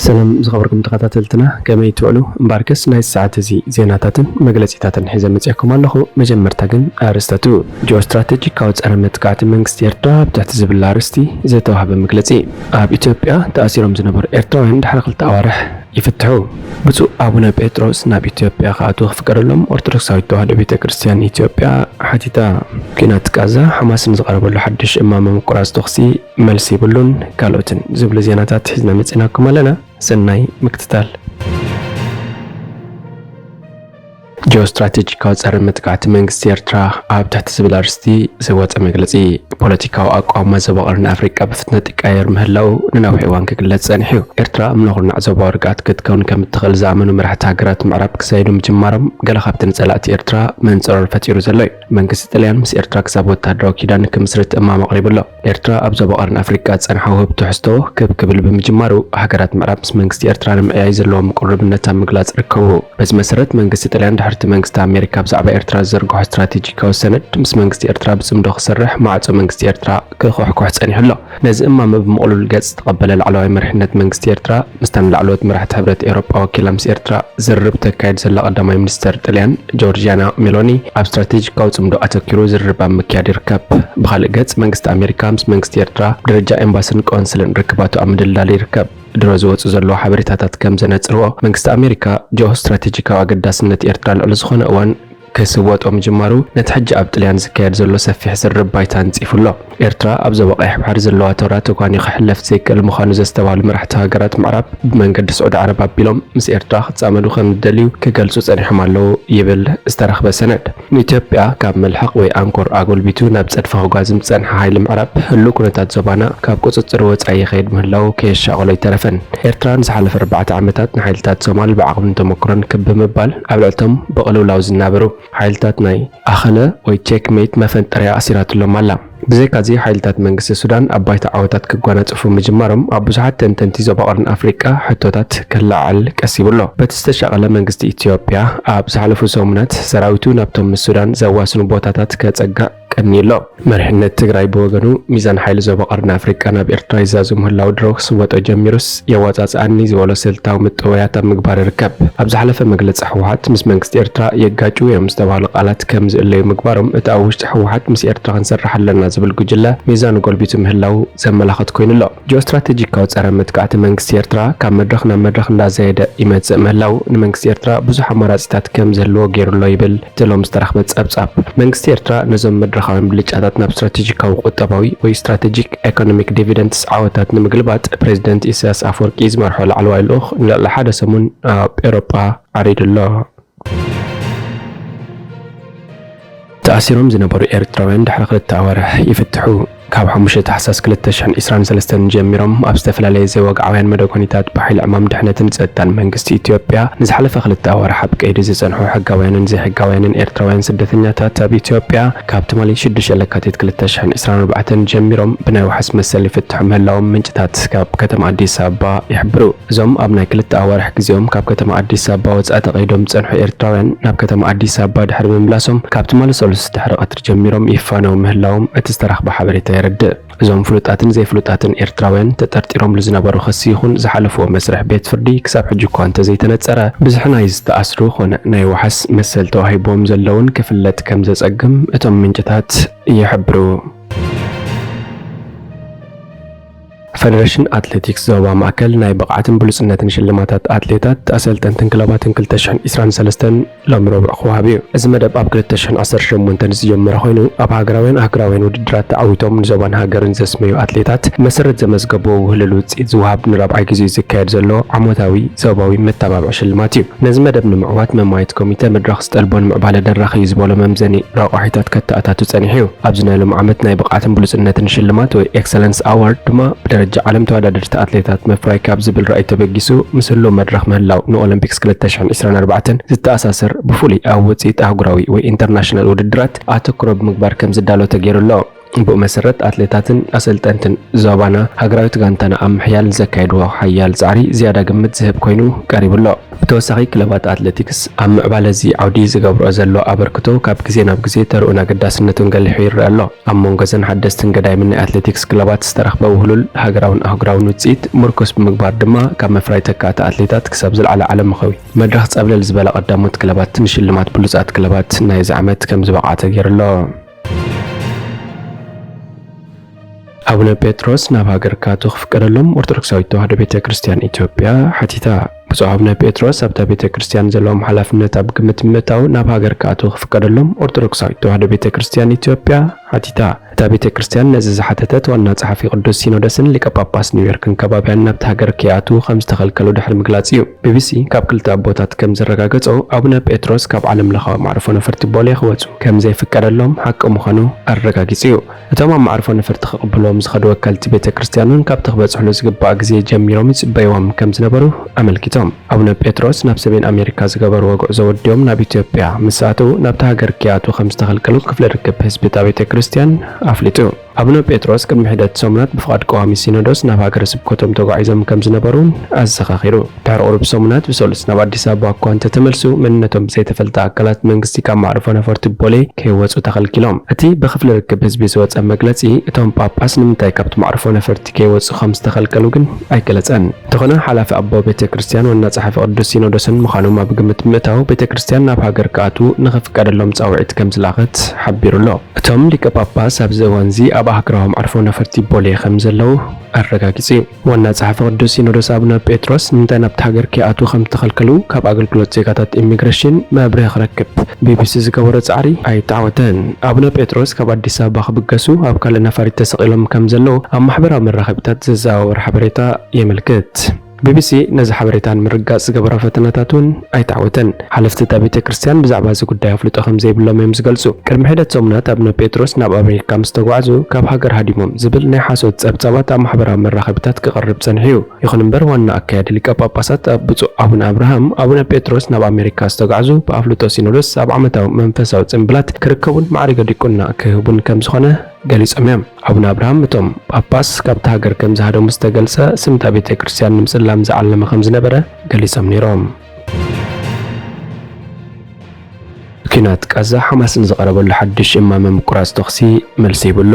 سلام زخبركم تخاتلتنا كما يتوعلو مباركس ناي الساعة زي زيناتاتن مجلسيتاتن حزم متيحكم اللهو مجمرتاقن أرستاتو جو استراتيجي كاوز أرمت قاعت منكست إرترا بتحتزب الارستي زي توهب مجلسي آب إثيوبيا تأثيرهم زنبر إرتراين دحرق التأوارح يفتحوا بسوء أبونا بيتروس ناب إثيوبيا خاطو فكر لهم أرثوذكساوي توحد بيتا كريستيان إثيوبيا حتيتا كينات كازا حماس نزغرب له حدش إمام مقراس تخسي ملسي بلون كالوتن زبل زيناتات حزنا متسناكم لنا سناي مكتتال جو استراتيجيكاو ጸረመት ቃት መንግስት ኤርትራ ኣብ ትሕቲ ዝብል ኣርስቲ ዘወፀ መግለጺ ፖለቲካዊ ኣቋም ዘበቐርን ኣፍሪቃ ብፍጥነት ይቃየር ምህላው ንነዊሕ እዋን ክግለጽ ጸኒሑ ኤርትራ ምንኹርናዕ ዞባዊ ርግኣት ክትከውን ከም እትኽእል ዝኣመኑ መራሕቲ ሃገራት ምዕራብ ክሳይዱ ምጅማሮም ገለ ካብቲ ንጸላእቲ ኤርትራ መንጽሮር ፈጢሩ ዘሎ እዩ። መንግስቲ ጣልያን ምስ ኤርትራ ክሳብ ወታደራዊ ኪዳን ክምስርት እማም ኣቕሪቡሎ። ኤርትራ ኣብ ዞባቐርን ኣፍሪቃ ጸንሐ ውህብ ትሕዝቶ ክብል ብምጅማሩ ሃገራት ምዕራብ ምስ መንግስቲ ኤርትራ ንምዕያይ ዘለዎም ቅርብነት ኣብ ምግላጽ ርከቡ። በዚ መሰረት መንግስቲ ጣልያን መንግስት አሜሪካ ብዛዕባ ኤርትራ ዘርግሖ ስትራቴጂካዊ ሰነድ ምስ መንግስቲ ኤርትራ ብጽምዶ ክሰርሕ ማዕጾ መንግስቲ ኤርትራ ክሕኩሕ ጸኒሕሎ ነዚ እማም ብመቕሉል ገጽ ተቐበለ ላዕለዋይ መሪሕነት መንግስቲ ኤርትራ ምስታን ላዕለዎት መራሕቲ ሕብረት ኤውሮጳ ወኪላ ምስ ኤርትራ ዝርርብ ተካይድ ዘላ ቀዳማይ ሚኒስተር ጣልያን ጆርጂያና ሜሎኒ ኣብ ስትራቴጂካዊ ጽምዶ ኣተኪሩ ዝርርብ ኣብ ምክያድ ይርከብ። ብኻልእ ገጽ መንግስቲ አሜሪካ ምስ መንግስቲ ኤርትራ ብደረጃ ኤምባሲን ቆንስልን ርክባቱ ኣብ ምድላል ይርከብ። ድሮ ዝወፁ ዘለዎ ሓበሬታታት ከም ዘነጽርዎ መንግስቲ አሜሪካ ጂኦ ስትራቴጂካዊ ኣገዳስነት ኤርትራ ልዕሊ ዝኾነ እዋን ክስወጦ ምጅማሩ ነቲ ሕጂ ኣብ ጣልያን ዝካየድ ዘሎ ሰፊሕ ዝርርብ ባይታ ንጽፉሎ። ኤርትራ ኣብ ዞባ ቀይሕ ባሕሪ ዘለዋ ተወራት እኳን ክሕለፍ ዘይክእል ምዃኑ ዘስተባሃሉ መራሕቲ ሃገራት ምዕራብ ብመንገዲ ስዑድ ዓረብ ኣቢሎም ምስ ኤርትራ ክትጻመዱ ከም ዝደልዩ ክገልጹ ጸኒሖም ኣለዉ ይብል ዝተረኽበ ሰነድ። ንኢትዮጵያ ካብ መልሕቕ ወይ ኣንኮር ኣጎልቢቱ ናብ ጸድፊ ክጓዝ ዝጸንሐ ሃይሊ ምዕራብ ህሉ ኩነታት ዞባና ካብ ቁጽጽር ወጻኢ ይኸይድ ምህላው ከየሻቕሎ ይተረፈን። ኤርትራ ንዝሓለፈ 4 ዓመታት ንሓይልታት ሶማል ብዓቕምን ተመክሮን ክብምባል ኣብ ልዕልቶም በቕልውላው ዝናበሩ ሓይልታት ናይ ኣኸለ ወይ ቼክሜት መፈንጠርያ ኣሲራትሎም ኣላ። ብዘይካዚ ሓይልታት መንግስቲ ሱዳን ኣብ ባይታ ዓወታት ክጓናጽፉ ምጅማሮም ኣብ ብዙሓት ተንተንቲ ዞባ ቀርኒ ኣፍሪቃ ሕቶታት ክላዓል ቀሲቡሎ። በቲ ዝተሻቐለ መንግስቲ ኢትዮጵያ ኣብ ዝሓለፉ ሰሙናት ሰራዊቱ ናብቶም ምስ ሱዳን ዘዋስኑ ቦታታት ከጸጋዕ ቀኒሎ። መሪሕነት ትግራይ ብወገኑ ሚዛን ሓይሊ ዞባ ቀርኒ ኣፍሪቃ ናብ ኤርትራ ይዛዙ ምህላው ድሮ ክስወጦ ጀሚሩስ የዋጻጽኣኒ ዝበሎ ስልታዊ ምጥወያት ኣብ ምግባር ይርከብ። ኣብ ዝሓለፈ መግለጺ ሕወሓት ምስ መንግስቲ ኤርትራ የጋጩ እዮም ዝተባሃሉ ቃላት ከም ዝእለዩ ምግባሮም እቲ ኣብ ውሽጢ ሕወሓት ምስ ኤርትራ ክንሰርሕ ኣለና ዝብል ጉጅለ ሚዛኑ ጎልቢቱ ምህላው ዘመላኽት ኮይኑሎ። ጂኦ ስትራቴጂካዊ ጸረመት ቃዕቲ መንግስቲ ኤርትራ ካብ መድረኽ ናብ መድረኽ እንዳዘየደ ይመጽእ ምህላው ንመንግስቲ ኤርትራ ብዙሕ ኣማራጺታት ከም ዘለዎ ገይሩሎ ይብል ትሎም ዝተረኽበ ጸብጻብ። መንግስቲ ኤርትራ ነዞም መድረኻዊ ብልጫታት ናብ ስትራቴጂካዊ ቁጠባዊ ወይ ስትራቴጂክ ኢኮኖሚክ ዲቪደንድስ ዓወታት ንምግልባጥ ፕሬዚደንት ኢሳያስ ኣፈወርቂ ዝመርሖ ላዕለዋይ ልኡኽ ንልዕሊ ሓደ ሰሙን ኣብ ኤውሮጳ ዓሪዱሎ። ተኣሲሮም ዝነበሩ ኤርትራውያን ድሕሪ 2 ኣዋርሕ ይፍትሑ። ካብ 5 ታሕሳስ 2023 ጀሚሮም ኣብ ዝተፈላለየ ዘይወግዓውያን መደጎኒታት ብሓይሊ ዕማም ድሕነትን ጸጥታን መንግስቲ ኢትዮጵያ ንዝሓለፈ 2 ኣዋርሕ ኣብ ቀይዲ ዝጸንሑ ሕጋውያንን ዘይሕጋውያንን ኤርትራውያን ስደተኛታት ኣብ ኢትዮጵያ ካብ ትማሊ 6 ለካቲት 2024 ጀሚሮም ብናይ ወሓስ መሰል ይፍትሑ ምህላዎም ምንጭታት ካብ ከተማ ኣዲስ ኣበባ ይሕብሩ። እዞም ኣብ ናይ 2 ኣዋርሕ ጊዜኦም ካብ ከተማ ኣዲስ ኣበባ ወጻኢ ተቐይዶም ጸንሑ ኤርትራውያን ናብ ከተማ ኣዲስ ኣበባ ድሕሪ ምምላሶም ካብ ትማሊ 3 ድሕሪ ቀትሪ ጀሚሮም ይፋነው ምህላዎም እቲ ዝተረኽበ ሓበሬታ يرد እዞም ፍሉጣትን ዘይፍሉጣትን ኤርትራውያን ተጠርጢሮም ዝነበሩ ክሲ ይኹን ዝሓለፈዎ መስርሕ ቤት ፍርዲ ክሳብ ሕጂ እኳ እንተዘይተነጸረ ብዙሕናይ ዝተኣስሩ ኾነ ናይ ወሓስ መሰል ተዋሂቦም ዘለውን ክፍለጥ ከም ዘጸግም እቶም ምንጭታት ይሕብሩ። ፌደሬሽን አትሌቲክስ ዞባ ማዕከል ናይ ብቕዓትን ብሉጽነትን ሽልማታት አትሌታት ኣሰልጠንትን ክለባትን 2023 ሎም ረቡዕ ክወሃብ እዩ። እዚ መደብ ኣብ 2018 ዝጀመረ ኮይኑ ኣብ ሃገራውያን ውድድራት ተዓዊቶም ንዞባን ሃገርን ዘስመዩ አትሌታት መሰረት ዘመዝገቦ ውህልል ውፅኢት ዝወሃብ ንራብዓይ ግዜ ዝካየድ ዘሎ ዓመታዊ ዞባዊ መተባብዕ ሽልማት እዩ። ነዚ መደብ ንምዕዋት መማየት ኮሚቴ መድረኽ ዝጠልቦን ምዕባለ ደራኺ ዝበሎ መምዘኒ ረቑሒታት ከተኣታቱ ጸኒሑ እዩ። ኣብዚ ናይ ሎም ዓመት ናይ ብቕዓትን ብሉጽነትን ሽልማት ወይ ኤክሰለንስ ኣዋርድ ድማ ብደረጃ ዓለም ተወዳደርቲ አትሌታት መፍራይ ካብ ዝብል ራእይ ተበጊሱ ምስሉ መድረኽ ምህላው ንኦሎምፒክስ 2024 ዝተኣሳሰር ብፍሉይ ኣብ ውፅኢት ኣህጉራዊ ወይ ኢንተርናሽናል ውድድራት ኣተኩሮ ብምግባር ከም ዝዳሎ ተገይሩሎ። بمسرت أتليتاتن أسلتنتن زوبانا هجراوت غانتنا أم حيال زكايدو حيال زعري زيادة قمت زهب كوينو قريب الله بتوسعي كلبات أتلتيكس أم عبالزي عودي زقبر أزلو أبركتو كاب كزينا بكزي ترؤنا قداسنا تنقل حير الله أم منقزن حدستن قداي من أتلتيكس كلبات استرخبا وهلول هجراون وتسيت مركز بمقبار دما كاب مفرايتك أتليتات كسابزل على عالم مخوي مدرخت قبل الزبالة قدامت كلبات نشلمات بلوزات كلبات نايز عمت كم زبقات غير الله أبونا بطرس ناب هاجركا تخفقدلهم أرثوذكساويت ተዋህዶ ቤተ ክርስቲያን ኢትዮጵያ حتيتا ብፁዕ አቡነ ጴጥሮስ ኣብታ ቤተ ክርስቲያን ዘለዎም ሓላፍነት ኣብ ግምት ምእታው ናብ ሃገርካ ትኽፍቀደሎም ኦርቶዶክሳዊት ተዋህዶ ቤተ ክርስቲያን ኢትዮጵያ ሓቲታ እታ ቤተ ክርስቲያን ነዚ ዝሓተተት ዋና ጸሓፊ ቅዱስ ሲኖዶስን ሊቀ ጳጳስ ኒውዮርክን ከባቢያን ናብቲ ሃገር ክኣቱ ከም ዝተኸልከሉ ድሕሪ ምግላጽ እዩ። ቢቢሲ ካብ ክልተ ኣቦታት ከም ዝረጋገጾ ኣቡነ ጴጥሮስ ካብ ዓለም ለኻዊ ማዕርፎ ነፈርቲ ቦሌ ክወጹ ከም ዘይፍቀደሎም ሓቂ ምዃኑ ኣረጋጊጹ እዩ። እቶም ኣብ ማዕርፎ ነፈርቲ ክቕብሎም ዝኸዱ ወከልቲ ቤተ ክርስቲያንን ካብ ትኽበጽሕሉ ዝግባእ ግዜ ጀሚሮም ይጽበይዎም ከም ዝነበሩ ኣመልኪቶም። አቡነ ጴጥሮስ ናብ ሰሜን አሜሪካ ዝገበርዎ ጉዕዞ ወዲኦም ናብ ኢትዮጵያ ምሳቱ ናብታ ሃገር ክኣቱ ከም ዝተኸልከሉ ክፍለ ርክብ ህዝቢ ቤተ ክርስቲያን ኣፍሊጡ። አቡነ ጴጥሮስ ቅድሚ ሕደት ሰሙናት ብፍቃድ ቀዋሚ ሲኖዶስ ናብ ሃገረ ስብከቶም ተጓዒዞም ከም ዝነበሩ ኣዘኻኺሩ። ድሕሪ ቁሩብ ሰሙናት ብሰሉስ ናብ አዲስ አበባ እኳ እንተተመልሱ መንነቶም ዘይተፈልጠ ኣካላት መንግስቲ ካብ ማዕርፎ ነፈርቲ ቦሌ ከይወፁ ተኸልኪሎም። እቲ ብክፍለ ርክብ ህዝቢ ዝወፀ መግለጺ እቶም ጳጳስ ንምንታይ ካብቲ ማዕርፎ ነፈርቲ ከይወፁ ከም ዝተኸልከሉ ግን ኣይገለጸን። እንተኾነ ሓላፊ ኣቦ ቤተ ክርስቲያን ዋና ጸሓፊ ቅዱስ ሲኖዶስን ምዃኖም ኣብ ግምት ምእታው ቤተ ክርስቲያን ናብ ሃገር ክኣቱ ንኽፍቀደሎም ጻውዒት ከም ዝላኸት ሓቢሩሎ። እቶም ሊቀ ጳጳስ ኣብዚ እዋን እዚ ኣብ ሃገራዊ ማዕርፎ ነፈርቲ ቦሌ ከም ዘለው ኣረጋጊጹ። ዋና ጸሓፊ ቅዱስ ሲኖዶስ አቡነ ጴጥሮስ ንምንታይ ናብቲ ሃገር ክኣቱ ከም ዝተኸልከሉ ካብ ኣገልግሎት ዜጋታት ኢሚግሬሽን መብርሂ ክረክብ ቢቢሲ ዝገበሮ ጻዕሪ ኣይተዓወተን። አቡነ ጴጥሮስ ካብ አዲስ አበባ ክብገሱ ኣብ ካልእ ነፋሪት ተሰቒሎም ከም ዘለው ኣብ ማሕበራዊ መራኸቢታት ዝዘዋወር ሓበሬታ የመልክት። ቢቢሲ ነዚ ሓበሬታን ምርጋጽ ዝገበረ ፈተናታቱን ኣይተዓወተን። ሓለፍቲ እታ ቤተ ክርስቲያን ብዛዕባ እዚ ጉዳይ ኣፍልጦ ከም ዘይብሎም እዮም ዝገልጹ። ቅድሚ ሕደት ሰሙናት አቡነ ጴጥሮስ ናብ ኣሜሪካ ምስ ተጓዓዙ ካብ ሃገር ሃዲሞም ዝብል ናይ ሓሶት ጸብጻባት ኣብ ማሕበራዊ መራኸቢታት ክቐርብ ጸኒሑ። ይኹን እምበር ዋና ኣካያዲ ሊቀ ጳጳሳት ብፁዕ አቡነ አብርሃም አቡነ ጴጥሮስ ናብ ኣሜሪካ ዝተጓዓዙ ብኣፍልጦ ሲኖዶስ ኣብ ዓመታዊ መንፈሳዊ ጽምብላት ክርከቡን ማዕሪገ ዲቁና ክህቡን ከም ዝኾነ ገሊጾም እዮም። አቡነ አብርሃም እቶም ጳጳስ ካብቲ ሃገር ከም ዝሃደሙ ዝተገልጸ ስምታ ቤተ ክርስቲያን ንምጽላም ዝዓለመ ከም ዝነበረ ገሊጾም ነይሮም። ኩናት ጋዛ ሓማስን ዝቐረበሉ ሓድሽ እማመ ምቁራጽ ተኽሲ መልሲ ይብሉ።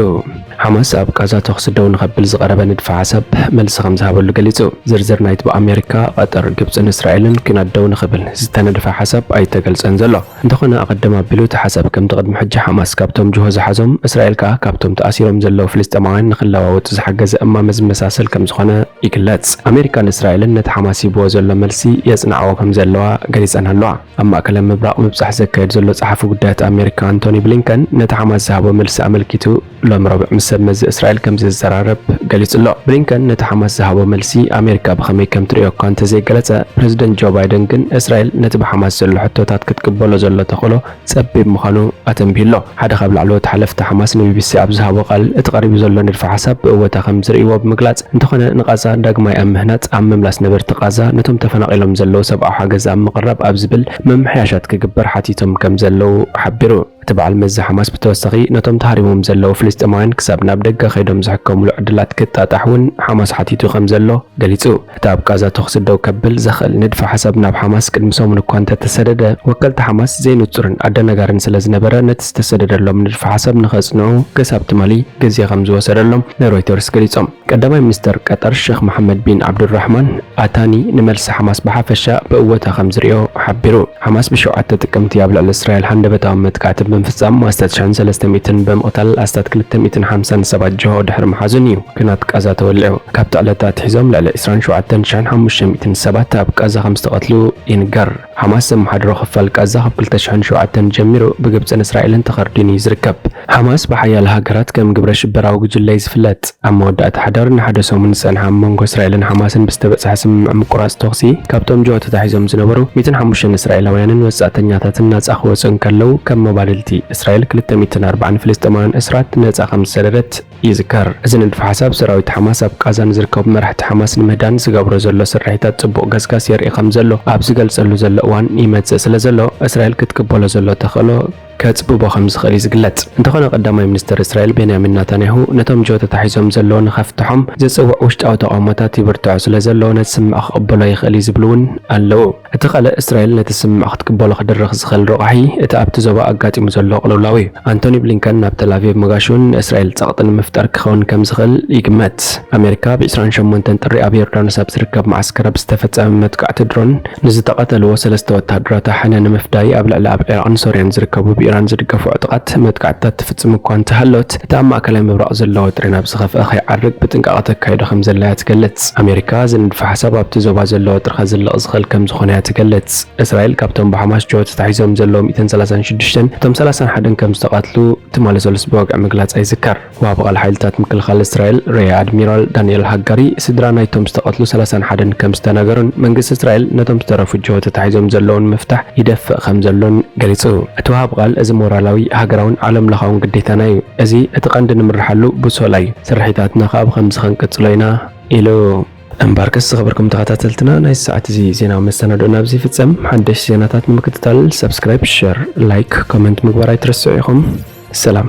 ሓማስ ኣብ ጋዛ ተኽሲ ደው ንኸብል ዝቐረበ ንድፈ ሓሳብ መልሲ ከም ዝሃበሉ ገሊጹ። ዝርዝር ናይቲ ብኣሜሪካ ቀጠር ግብፅን እስራኤልን ኩናት ደው ንኽብል ዝተነድፈ ሓሳብ ኣይተገልጸን ዘሎ። እንተኾነ ኣቐድማ ኣቢሉ እቲ ሓሳብ ከምቲ ቅድሚ ሕጂ ሓማስ ካብቶም ጅሆ ዝሓዞም እስራኤል ከዓ ካብቶም ተኣሲሮም ዘለዉ ፍልስጤማውያን ንኽለዋወጡ ዝሓገዘ እማመ ዝመሳሰል ከም ዝኾነ ይግለጽ። ኣሜሪካን እስራኤልን ነቲ ሓማስ ይብዎ ዘሎ መልሲ የጽንዕዎ ከም ዘለዋ ገሊጸን ኣለዋ። ኣብ ማእከላይ ምብራቕ ምብጻሕ ዘካየድ ዘሎ ጸሓፊ ጉዳያት ኣሜሪካ አንቶኒ ብሊንከን ነቲ ሓማስ ዝሃቦ መልሲ ኣመልኪቱ ሎም ረቡዕ ምስ ሰብ መዚ እስራኤል ከም ዝዘራረብ ገሊጹ ኣሎ። ብሊንከን ነቲ ሓማስ ዝሃቦ መልሲ ኣሜሪካ ብኸመይ ከም ትሪኦ እኳ እንተዘይገለጸ ፕሬዚደንት ጆ ባይደን ግን እስራኤል ነቲ ብሓማስ ዘሎ ሕቶታት ክትቅበሎ ዘሎ ተኽእሎ ጸቢብ ምዃኑ ኣተንቢሎ። ሓደ ካብ ላዕለዎት ሓለፍቲ ሓማስ ንቢቢሲ ኣብ ዝሃቦ ቃል እቲ ቀሪቡ ዘሎ ንድፈ ሓሳብ ብእወታ ከም ዝርእይዎ ብምግላጽ እንተኾነ ንቃዛ ዳግማይ ኣብ ምህናጽ ኣብ ምምላስ ነበርቲ ቃዛ ነቶም ተፈናቒሎም ዘለዉ ሰብኣዊ ሓገዝ ኣብ ምቕራብ ኣብ ዝብል መምሕያሻት ክግበር ሓቲቶም ከም ዘለው ሓቢሩ። እቲ በዓል መዚ ሓማስ ብተወሳኺ ነቶም ተሃሪሞም ዘለዉ ፍልስጤማውያን ክሳብ ናብ ደገ ኸይዶም ዝሕከሙሉ ዕድላት ክጣጣሕ እውን ሓማስ ሓቲቱ ከም ዘሎ ገሊጹ። እቲ ኣብ ጋዛ ተኽሲ ደው ከብል ዘኽእል ንድፈ ሓሳብ ናብ ሓማስ ቅድሚ ሰሙን እኳ እንተተሰደደ ወከልቲ ሓማስ ዘይንጹርን ኣደነጋርን ስለ ዝነበረ ነቲ ዝተሰደደሎም ንድፈ ሓሳብ ንኸጽንዑ ገሳብ ትማሊ ግዜ ከም ዝወሰደሎም ንሮይተርስ ገሊጾም። ቀዳማይ ሚኒስተር ቀጠር ሼኽ መሐመድ ቢን ዓብዱራሕማን ኣታኒ ንመልሲ ሓማስ ብሓፈሻ ብእወታ ከም ዝርእዮ ሓቢሩ። ሓማስ ብሸውዓተ ጥቅምቲ ኣብ ልዕሊ እስራኤል ሃንደበታዊ መጥቃዕቲ ብምፍጻም ኣስታት 300 ብምቕታል ኣስታት 257 ጅሆ ድሕሪ መሓዙን እዩ ኩናት ጋዛ ተወሊዑ። ካብቲ ዕለታት ሒዞም ልዕሊ 27500 ሰባት ኣብ ጋዛ ከም ዝተቐትሉ ይንገር። ሓማስ ዘመሓድሮ ክፋል ጋዛ ካብ 2007 ጀሚሩ ብግብፅን እስራኤልን ተኸርዲኑ እዩ ዝርከብ። ሓማስ ብሓያል ሃገራት ከም ግብረ ሽበራዊ ጉጅለ ዝፍለጥ። ኣብ መወዳእቲ ሓዳር ንሓደ ሰሙን ዝጸንሐ መንጎ እስራኤልን ሓማስን ብዝተበጽሐ ስምምዕ ምቁራጽ ተኽሲ ካብቶም ጅሆ ተታሒዞም ዝነበሩ 105 እስራኤላውያንን ወጻእተኛታትን ናጻ ክወፁ እንከለዉ ከም መባልልቲ እስራኤል 240 ፍልስጤማውያን እስራት ነጻ ከም ዝሰደደት ይዝከር። እዚ ንድፈ ሓሳብ ሰራዊት ሓማስ ኣብ ጋዛን ዝርከቡ መራሕቲ ሓማስ ንምህዳን ዝገብሮ ዘሎ ስራሕታት ጽቡቕ ገስጋስ የርኢ ከም ዘሎ ኣብ ዝገልጸሉ ዘሎ እዋን ይመጽእ ስለ ዘሎ እስራኤል ክትቅበሎ ዘሎ ተኽእሎ كتصبب خمس خليز قلت انتخنا قدام منستر إسرائيل بنيامين نتنياهو نتم جوة تحيزهم زلون خفتحهم زسوا وشت أو تقامتات يبرتع سلزلون تسمع قبلا يخلي زبلون اللو اتقال إسرائيل نتسمع قبلا قدر رخص خل رقحي اتقابت زوا أقاتي مزلو قلولاوي أنتوني بلينكن ناب تل أفيف مغاشون إسرائيل تقطن مفتر كخون كم زخل يقمت أمريكا بإسرائيل شمونتن تري أبير دانساب سركب معسكر بستفت أمت قعت درون نزت قتل وسلست وتهدرات حنان مفداي أبلع لأب إيران سوريان زركبوا بإيران زركفوا اعتقاد متقعتات تفتم كوان تهلوت تأمع كلام مبرأ زلو ترينا بسخف أخي عرق بتنقاطك كايدو خمز اللي تقلت أمريكا زند فحساب بتزوبا زلو ترخز اللي أزغل كم زخونها تقلت إسرائيل كابتن بحماس جوة تحيزهم زلو 236 تم 30 حدن كم استقاتلو تمالزو الأسبوع عمقلات أي ذكر وابغى الحيلتات مكل خال إسرائيل ريا أدميرال دانيال هاجاري سدرانا يتم استقاتلو 30 حدن كم استناقرن منقس إسرائيل نتم استرافو جوة تحيزهم زلون مفتاح يدفق خمزلون قليصو أتوهاب قال إذا مورالاوي هاجراون عالم لخاون قديتانايو أزي أتقند نمرحلو بسولاي سرحيتاتنا خاب خمس خنقت سلينا إلو أمباركس خبركم تغطاتلتنا نايس ساعة زينا ومستندونا بزي فتسم حدش زيناتات مكتتال سبسكرايب شير لايك كومنت مقبراي ترسعيكم السلام